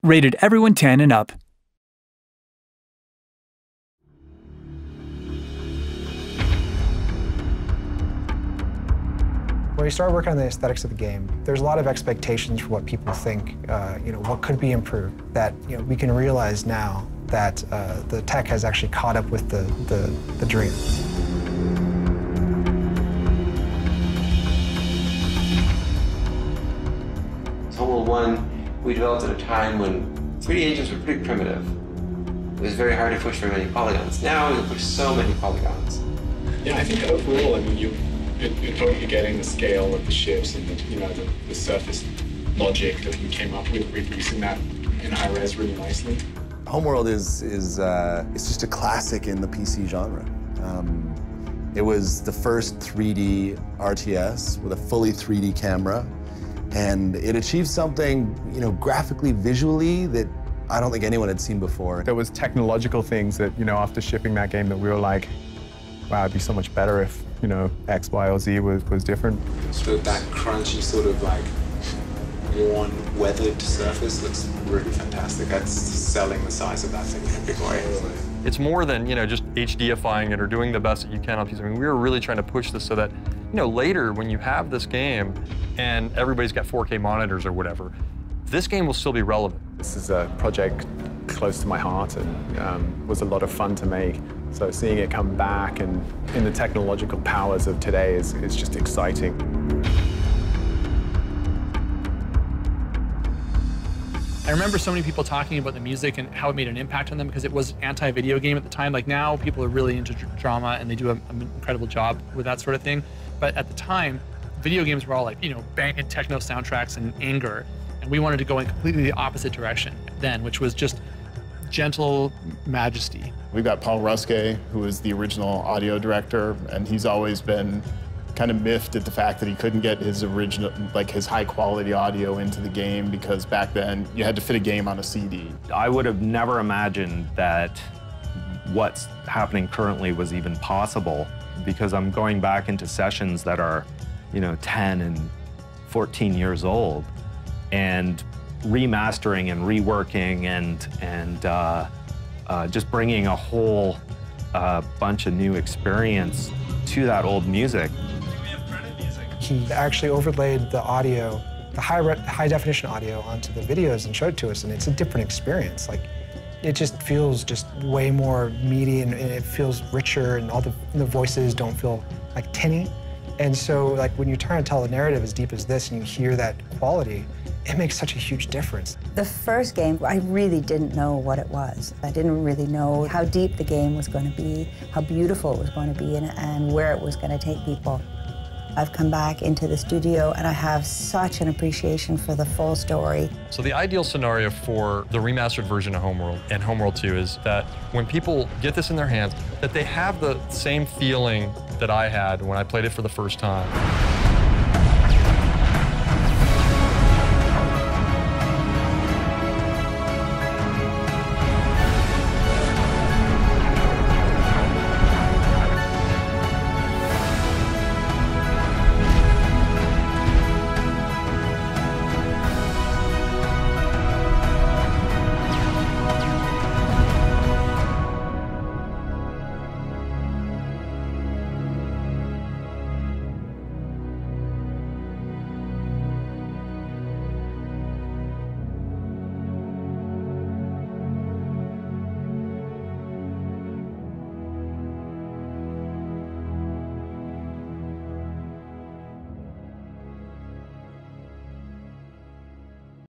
Rated everyone 10 and up. When we started working on the aesthetics of the game, there's a lot of expectations for what people think, what could be improved. That we can realize now that the tech has actually caught up with the dream. Homeworld 1, we developed at a time when 3D engines were pretty primitive. It was very hard to push very many polygons. Now we can push so many polygons. Yeah, I think overall, I mean, you're totally getting the scale of the ships and the surface logic that we came up with, reproducing that in high res really nicely. Homeworld is just a classic in the PC genre. It was the first 3D RTS with a fully 3D camera, and it achieved something, graphically, visually that I don't think anyone had seen before. There was technological things that, after shipping that game that we were like, wow, it'd be so much better if, X, Y, or Z was different. So that crunchy sort of like worn, weathered surface looks really fantastic. That's selling the size of that thing in a big way. It's more than, just HDifying it or doing the best that you can on PC. I mean, we were really trying to push this so that, later when you have this game and everybody's got 4K monitors or whatever, this game will still be relevant. This is a project close to my heart and was a lot of fun to make. So seeing it come back and in the technological powers of today is just exciting. I remember so many people talking about the music and how it made an impact on them because it was anti-video game at the time. Like now, people are really into drama and they do an incredible job with that sort of thing. But at the time, video games were all like, banging techno soundtracks and anger. And we wanted to go in completely the opposite direction then, which was just gentle majesty. We've got Paul Ruskay, who is the original audio director, and he's always been kind of miffed at the fact that he couldn't get his original, his high quality audio into the game because back then you had to fit a game on a CD. I would have never imagined that what's happening currently was even possible because I'm going back into sessions that are, 10 and 14 years old and remastering and reworking and just bringing a whole bunch of new experience to that old music. He actually overlaid the audio, the high definition audio onto the videos and showed it to us, and it's a different experience. It just feels way more meaty and it feels richer, and all the voices don't feel tinny. And so when you're trying to tell a narrative as deep as this and you hear that quality, it makes such a huge difference. The first game, I really didn't know what it was. I didn't really know how deep the game was going to be, how beautiful it was going to be, and where it was going to take people. I've come back into the studio and I have such an appreciation for the full story. So the ideal scenario for the remastered version of Homeworld and Homeworld 2 is that when people get this in their hands, that they have the same feeling that I had when I played it for the first time.